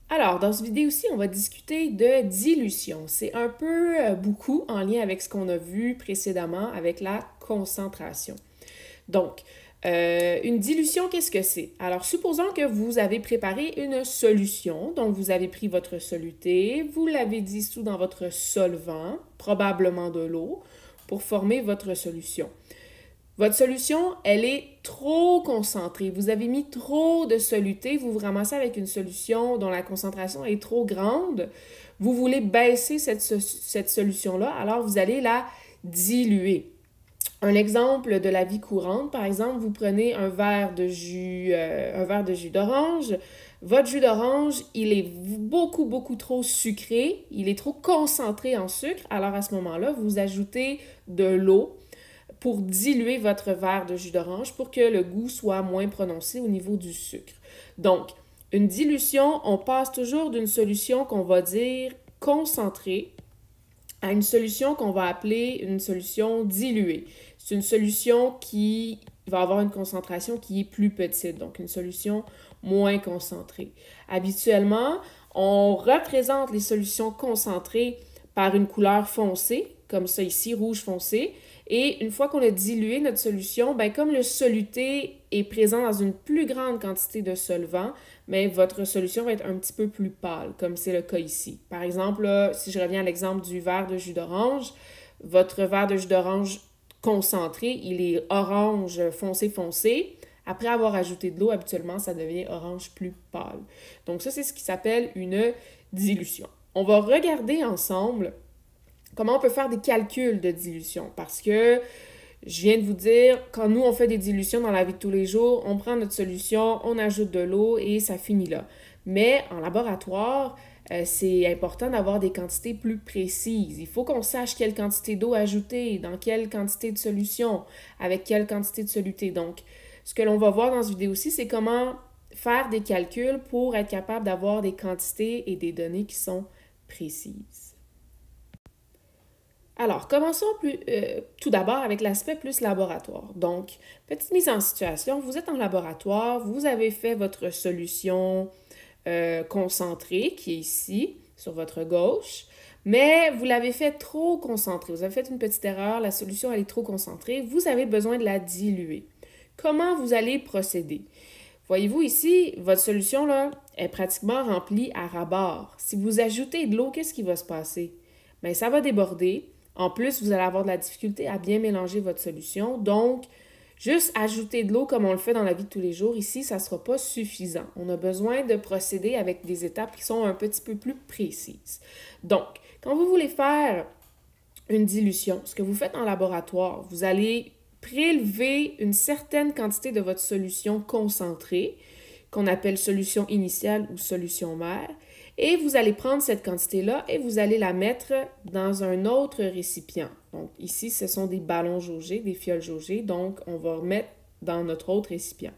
Alors, dans cette vidéo-ci, on va discuter de dilution. C'est un peu beaucoup en lien avec ce qu'on a vu précédemment avec la concentration. Donc, une dilution, qu'est-ce que c'est? Alors, supposons que vous avez préparé une solution. Donc, vous avez pris votre soluté, vous l'avez dissous dans votre solvant, probablement de l'eau, pour former votre solution. Votre solution, elle est trop concentrée. Vous avez mis trop de soluté, vous vous ramassez avec une solution dont la concentration est trop grande. Vous voulez baisser cette solution-là, alors vous allez la diluer. Un exemple de la vie courante, par exemple, vous prenez un verre de jus d'orange. Votre jus d'orange, il est beaucoup trop sucré, il est trop concentré en sucre. Alors à ce moment-là, vous ajoutez de l'eau pour diluer votre verre de jus d'orange pour que le goût soit moins prononcé au niveau du sucre. Donc, une dilution, on passe toujours d'une solution qu'on va dire concentrée à une solution qu'on va appeler une solution diluée. C'est une solution qui va avoir une concentration qui est plus petite, donc une solution moins concentrée. Habituellement, on représente les solutions concentrées par une couleur foncée, comme ça ici, rouge foncé. Et une fois qu'on a dilué notre solution, ben comme le soluté est présent dans une plus grande quantité de solvant, mais votre solution va être un petit peu plus pâle, comme c'est le cas ici. Par exemple, là, si je reviens à l'exemple du verre de jus d'orange, votre verre de jus d'orange concentré, il est orange foncé. Après avoir ajouté de l'eau, habituellement, ça devient orange plus pâle. Donc ça, c'est ce qui s'appelle une dilution. On va regarder ensemble comment on peut faire des calculs de dilution parce que je viens de vous dire, quand nous on fait des dilutions dans la vie de tous les jours, on prend notre solution, on ajoute de l'eau et ça finit là. Mais en laboratoire, c'est important d'avoir des quantités plus précises. Il faut qu'on sache quelle quantité d'eau ajouter, dans quelle quantité de solution, avec quelle quantité de soluté. Donc, ce que l'on va voir dans cette vidéo aussi, c'est comment faire des calculs pour être capable d'avoir des quantités et des données qui sont précises. Alors, commençons tout d'abord avec l'aspect plus laboratoire. Donc, petite mise en situation, vous êtes en laboratoire, vous avez fait votre solution concentrée qui est ici, sur votre gauche, mais vous l'avez fait trop concentrée. Vous avez fait une petite erreur, la solution elle est trop concentrée, vous avez besoin de la diluer. Comment vous allez procéder? Voyez-vous ici, votre solution là, est pratiquement remplie à ras-bord. Si vous ajoutez de l'eau, qu'est-ce qui va se passer? Bien, ça va déborder. En plus, vous allez avoir de la difficulté à bien mélanger votre solution. Donc, juste ajouter de l'eau comme on le fait dans la vie de tous les jours, ici, ça ne sera pas suffisant. On a besoin de procéder avec des étapes qui sont un petit peu plus précises. Donc, quand vous voulez faire une dilution, ce que vous faites en laboratoire, vous allez prélever une certaine quantité de votre solution concentrée, qu'on appelle solution initiale ou solution mère, et vous allez prendre cette quantité-là et vous allez la mettre dans un autre récipient. Donc ici, ce sont des ballons jaugés, des fioles jaugées, donc on va remettre dans notre autre récipient.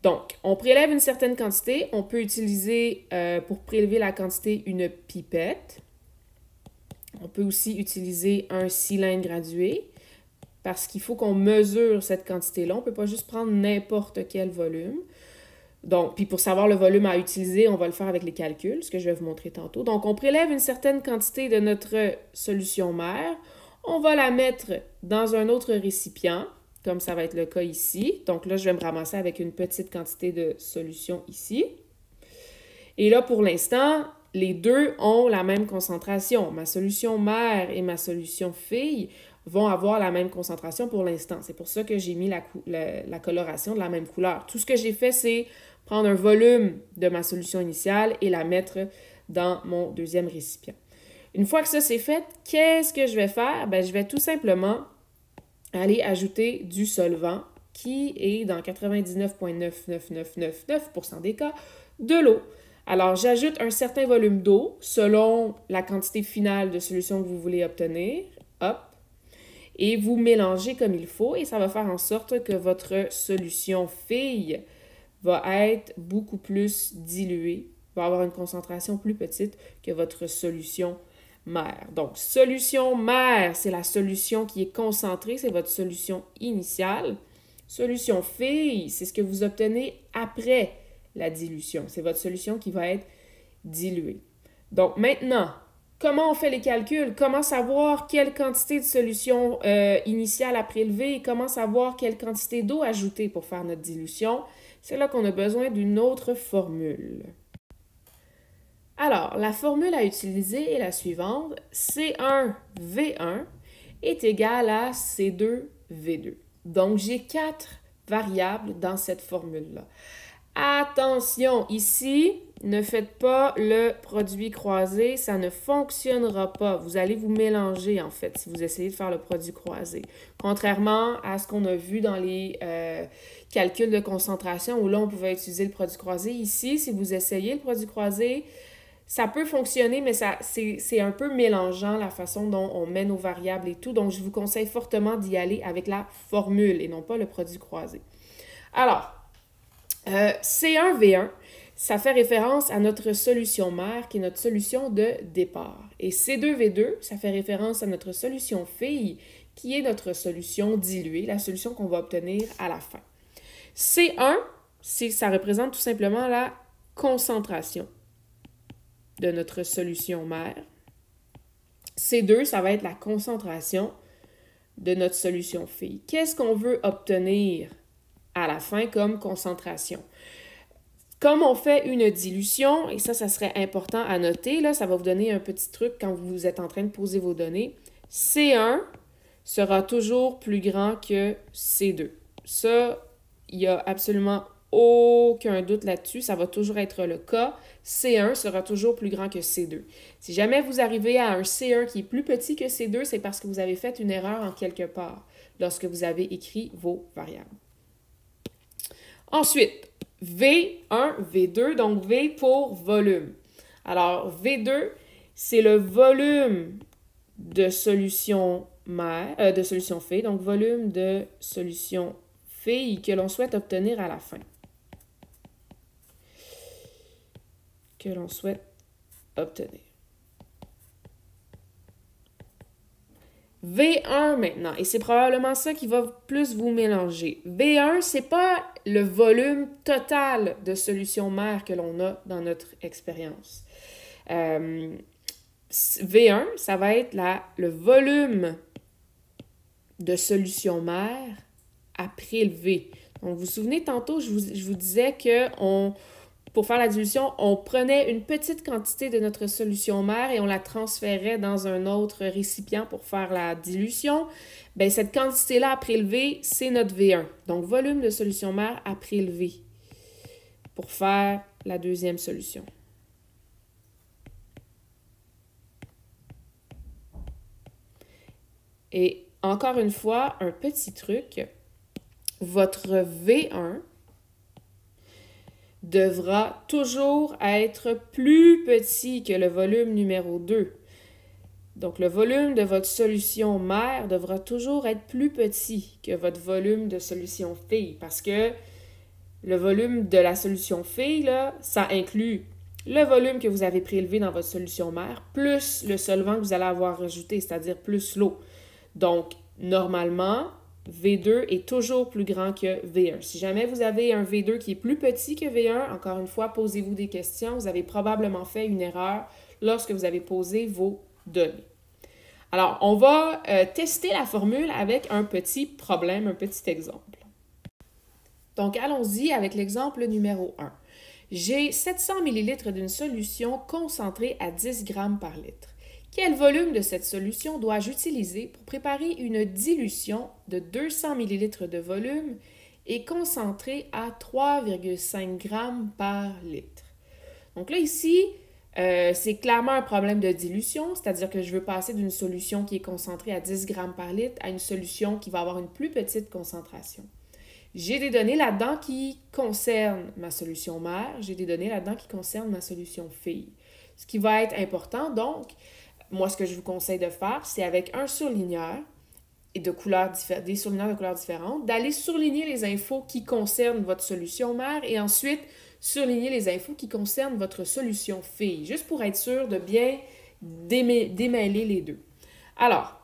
Donc, on prélève une certaine quantité. On peut utiliser, pour prélever la quantité, une pipette. On peut aussi utiliser un cylindre gradué parce qu'il faut qu'on mesure cette quantité-là. On ne peut pas juste prendre n'importe quel volume. Donc, puis pour savoir le volume à utiliser, on va le faire avec les calculs, ce que je vais vous montrer tantôt. Donc, on prélève une certaine quantité de notre solution mère. On va la mettre dans un autre récipient, comme ça va être le cas ici. Donc là, je vais me ramasser avec une petite quantité de solution ici. Et là, pour l'instant, les deux ont la même concentration. Ma solution mère et ma solution fille vont avoir la même concentration pour l'instant. C'est pour ça que j'ai mis la coloration de la même couleur. Tout ce que j'ai fait, c'est prendre un volume de ma solution initiale et la mettre dans mon deuxième récipient. Une fois que ça c'est fait, qu'est-ce que je vais faire? Bien, je vais tout simplement aller ajouter du solvant qui est dans 99,99999% des cas de l'eau. Alors, j'ajoute un certain volume d'eau selon la quantité finale de solution que vous voulez obtenir. Hop! Et vous mélangez comme il faut et ça va faire en sorte que votre solution fille va être beaucoup plus diluée, va avoir une concentration plus petite que votre solution mère. Donc, solution mère, c'est la solution qui est concentrée, c'est votre solution initiale. Solution fille, c'est ce que vous obtenez après la dilution. C'est votre solution qui va être diluée. Donc maintenant, comment on fait les calculs? Comment savoir quelle quantité de solution initiale à prélever et comment savoir quelle quantité d'eau ajouter pour faire notre dilution? C'est là qu'on a besoin d'une autre formule. Alors, la formule à utiliser est la suivante. C1V1 est égal à C2V2. Donc, j'ai 4 variables dans cette formule-là. Attention, ici, ne faites pas le produit croisé, ça ne fonctionnera pas. Vous allez vous mélanger, en fait, si vous essayez de faire le produit croisé. Contrairement à ce qu'on a vu dans les calculs de concentration, où là, on pouvait utiliser le produit croisé. Ici, si vous essayez le produit croisé, ça peut fonctionner, mais c'est un peu mélangeant la façon dont on met nos variables et tout. Donc, je vous conseille fortement d'y aller avec la formule et non pas le produit croisé. Alors, C1V1, ça fait référence à notre solution mère, qui est notre solution de départ. Et C2V2, ça fait référence à notre solution fille, qui est notre solution diluée, la solution qu'on va obtenir à la fin. C1, ça représente tout simplement la concentration de notre solution mère. C2, ça va être la concentration de notre solution fille. Qu'est-ce qu'on veut obtenir à la fin comme concentration? Comme on fait une dilution, et ça serait important à noter, là, ça va vous donner un petit truc quand vous êtes en train de poser vos données. C1 sera toujours plus grand que C2. Ça, il n'y a absolument aucun doute là-dessus, ça va toujours être le cas. C1 sera toujours plus grand que C2. Si jamais vous arrivez à un C1 qui est plus petit que C2, c'est parce que vous avez fait une erreur en quelque part lorsque vous avez écrit vos variables. Ensuite, V1, V2, donc V pour volume. Alors, V2, c'est le volume de solution mère, de solution fille, donc volume de solution fille que l'on souhaite obtenir à la fin. Que l'on souhaite obtenir. V1 maintenant, et c'est probablement ça qui va plus vous mélanger. V1, c'est pas le volume total de solution mère que l'on a dans notre expérience. V1, ça va être le volume de solution mère à prélever. Donc, vous vous souvenez, tantôt, je vous disais que pour faire la dilution, on prenait une petite quantité de notre solution mère et on la transférait dans un autre récipient pour faire la dilution. Bien, cette quantité-là à prélever, c'est notre V1. Donc, volume de solution mère à prélever pour faire la deuxième solution. Et encore une fois, un petit truc, votre V1 devra toujours être plus petit que le volume numéro 2. Donc, le volume de votre solution mère devra toujours être plus petit que votre volume de solution fille parce que le volume de la solution fille, là, ça inclut le volume que vous avez prélevé dans votre solution mère plus le solvant que vous allez avoir rajouté, c'est-à-dire plus l'eau. Donc, normalement, V2 est toujours plus grand que V1. Si jamais vous avez un V2 qui est plus petit que V1, encore une fois, posez-vous des questions. Vous avez probablement fait une erreur lorsque vous avez posé vos données. Alors, on va tester la formule avec un petit problème, un petit exemple. Donc, allons-y avec l'exemple numéro 1. J'ai 700 ml d'une solution concentrée à 10 g par litre. Quel volume de cette solution dois-je utiliser pour préparer une dilution de 200 ml de volume et concentrée à 3,5 g par litre? Donc là, ici, c'est clairement un problème de dilution, c'est-à-dire que je veux passer d'une solution qui est concentrée à 10 g par litre à une solution qui va avoir une plus petite concentration. J'ai des données là-dedans qui concernent ma solution mère, j'ai des données là-dedans qui concernent ma solution fille. Ce qui va être important, donc, moi, ce que je vous conseille de faire, c'est avec un surligneur et des surligneurs de couleurs différentes, d'aller surligner les infos qui concernent votre solution mère et ensuite surligner les infos qui concernent votre solution fille, juste pour être sûr de bien démêler les deux. Alors,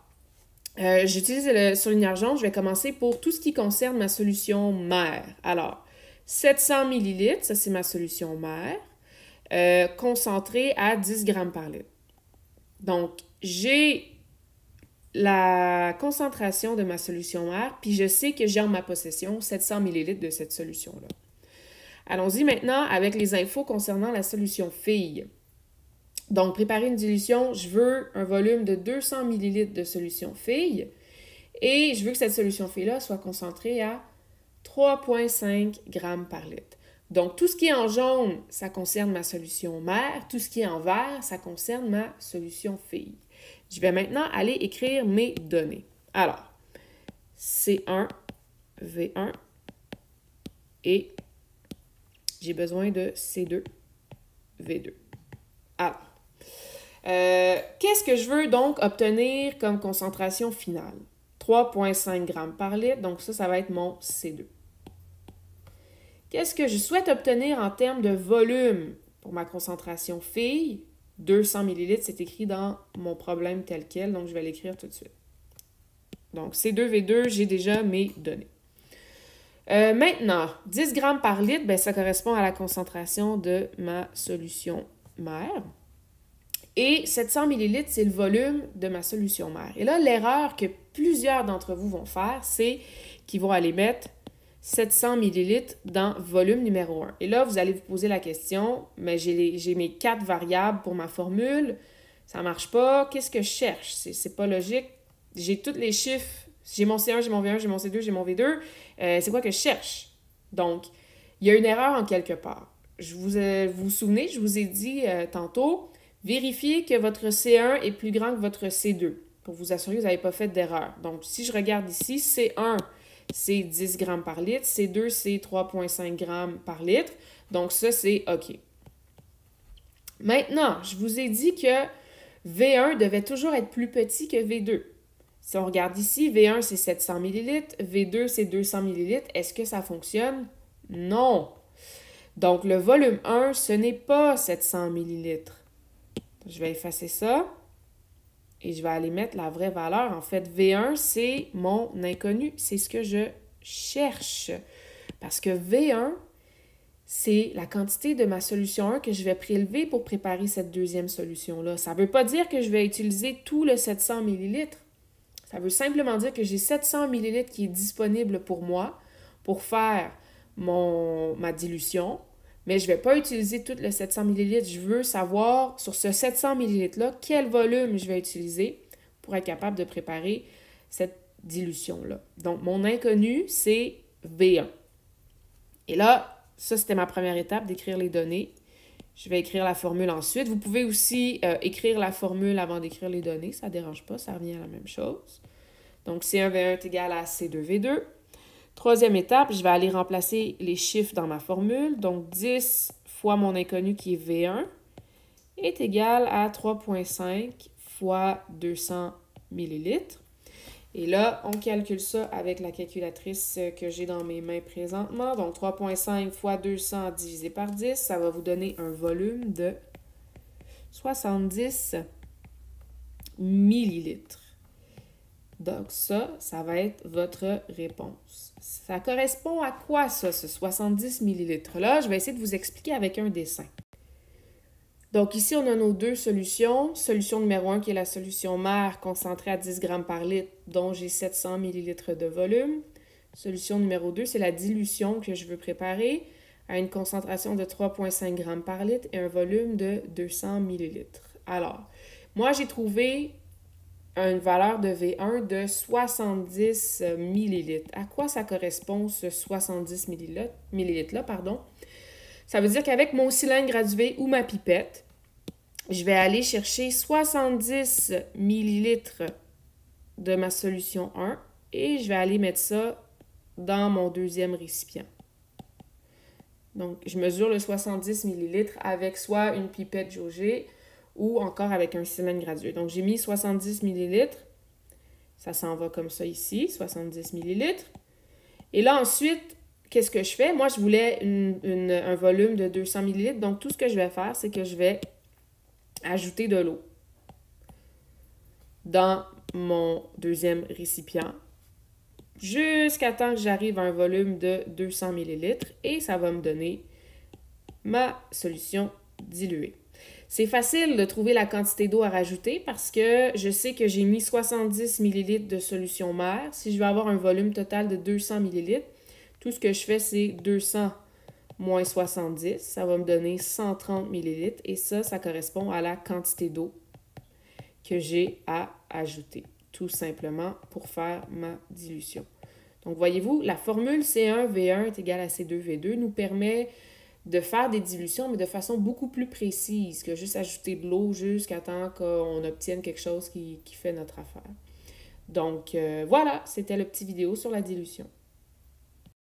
j'utilise le surligneur jaune, je vais commencer pour tout ce qui concerne ma solution mère. Alors, 700 ml, ça c'est ma solution mère. concentré à 10 grammes par litre. Donc, j'ai la concentration de ma solution mère, puis je sais que j'ai en ma possession 700 ml de cette solution-là. Allons-y maintenant avec les infos concernant la solution fille. Donc, préparer une dilution, je veux un volume de 200 ml de solution fille et je veux que cette solution fille-là soit concentrée à 3,5 grammes par litre. Donc, tout ce qui est en jaune, ça concerne ma solution mère. Tout ce qui est en vert, ça concerne ma solution fille. Je vais maintenant aller écrire mes données. Alors, C1, V1 et j'ai besoin de C2, V2. Alors, qu'est-ce que je veux donc obtenir comme concentration finale? 3,5 grammes par litre, donc ça va être mon C2. Qu'est-ce que je souhaite obtenir en termes de volume pour ma concentration fille? 200 ml, c'est écrit dans mon problème tel quel, donc je vais l'écrire tout de suite. Donc, C2V2, j'ai déjà mes données. Maintenant, 10 grammes par litre, ben, ça correspond à la concentration de ma solution mère. Et 700 ml, c'est le volume de ma solution mère. Et là, l'erreur que plusieurs d'entre vous vont faire, c'est qu'ils vont aller mettre 700 ml dans volume numéro 1. Et là, vous allez vous poser la question, mais j'ai mes 4 variables pour ma formule, ça ne marche pas, qu'est-ce que je cherche? C'est pas logique. J'ai tous les chiffres, j'ai mon C1, j'ai mon V1, j'ai mon C2, j'ai mon V2, c'est quoi que je cherche? Donc, il y a une erreur en quelque part. Vous vous souvenez, je vous ai dit tantôt, vérifiez que votre C1 est plus grand que votre C2 pour vous assurer que vous n'avez pas fait d'erreur. Donc, si je regarde ici, C1, c'est 10 grammes par litre. C2, c'est 3,5 grammes par litre. Donc, ça, c'est OK. Maintenant, je vous ai dit que V1 devait toujours être plus petit que V2. Si on regarde ici, V1, c'est 700 ml. V2, c'est 200 ml. Est-ce que ça fonctionne? Non. Donc, le volume 1, ce n'est pas 700 ml. Je vais effacer ça et je vais aller mettre la vraie valeur. En fait, V1, c'est mon inconnu. C'est ce que je cherche. Parce que V1, c'est la quantité de ma solution 1 que je vais prélever pour préparer cette deuxième solution-là. Ça ne veut pas dire que je vais utiliser tout le 700 ml. Ça veut simplement dire que j'ai 700 ml qui est disponible pour moi pour faire ma dilution. Mais je ne vais pas utiliser tout le 700 ml. Je veux savoir, sur ce 700 ml-là, quel volume je vais utiliser pour être capable de préparer cette dilution-là. Donc, mon inconnu, c'est V1. Et là, ça, c'était ma première étape, d'écrire les données. Je vais écrire la formule ensuite. Vous pouvez aussi écrire la formule avant d'écrire les données. Ça ne dérange pas, ça revient à la même chose. Donc, C1V1 est égal à C2V2. Troisième étape, je vais aller remplacer les chiffres dans ma formule. Donc, 10 fois mon inconnu qui est V1 est égal à 3,5 fois 200 ml. Et là, on calcule ça avec la calculatrice que j'ai dans mes mains présentement. Donc, 3,5 fois 200 divisé par 10, ça va vous donner un volume de 70 millilitres. Donc, ça va être votre réponse. Ça correspond à quoi, ça, ce 70 millilitres-là? Je vais essayer de vous expliquer avec un dessin. Donc, ici, on a nos deux solutions. Solution numéro 1 qui est la solution mère concentrée à 10 grammes par litre, dont j'ai 700 millilitres de volume. Solution numéro 2, c'est la dilution que je veux préparer à une concentration de 3,5 grammes par litre et un volume de 200 millilitres. Alors, moi, j'ai trouvé une valeur de V1 de 70 millilitres. À quoi ça correspond, ce 70 millilitres-là, Ça veut dire qu'avec mon cylindre gradué ou ma pipette, je vais aller chercher 70 millilitres de ma solution 1 et je vais aller mettre ça dans mon deuxième récipient. Donc, je mesure le 70 millilitres avec soit une pipette jaugée ou encore avec un cylindre gradué. Donc, j'ai mis 70 millilitres. Ça s'en va comme ça ici, 70 millilitres. Et là, ensuite, qu'est-ce que je fais? Moi, je voulais un volume de 200 millilitres. Donc, tout ce que je vais faire, c'est que je vais ajouter de l'eau dans mon deuxième récipient jusqu'à temps que j'arrive à un volume de 200 millilitres et ça va me donner ma solution diluer. C'est facile de trouver la quantité d'eau à rajouter parce que je sais que j'ai mis 70 ml de solution mère. Si je veux avoir un volume total de 200 ml, tout ce que je fais, c'est 200 moins 70. Ça va me donner 130 ml et ça correspond à la quantité d'eau que j'ai à ajouter, tout simplement pour faire ma dilution. Donc, voyez-vous, la formule C1V1 est égale à C2V2 nous permet de faire des dilutions, mais de façon beaucoup plus précise que juste ajouter de l'eau jusqu'à temps qu'on obtienne quelque chose qui fait notre affaire. Donc, voilà, c'était le petit vidéo sur la dilution.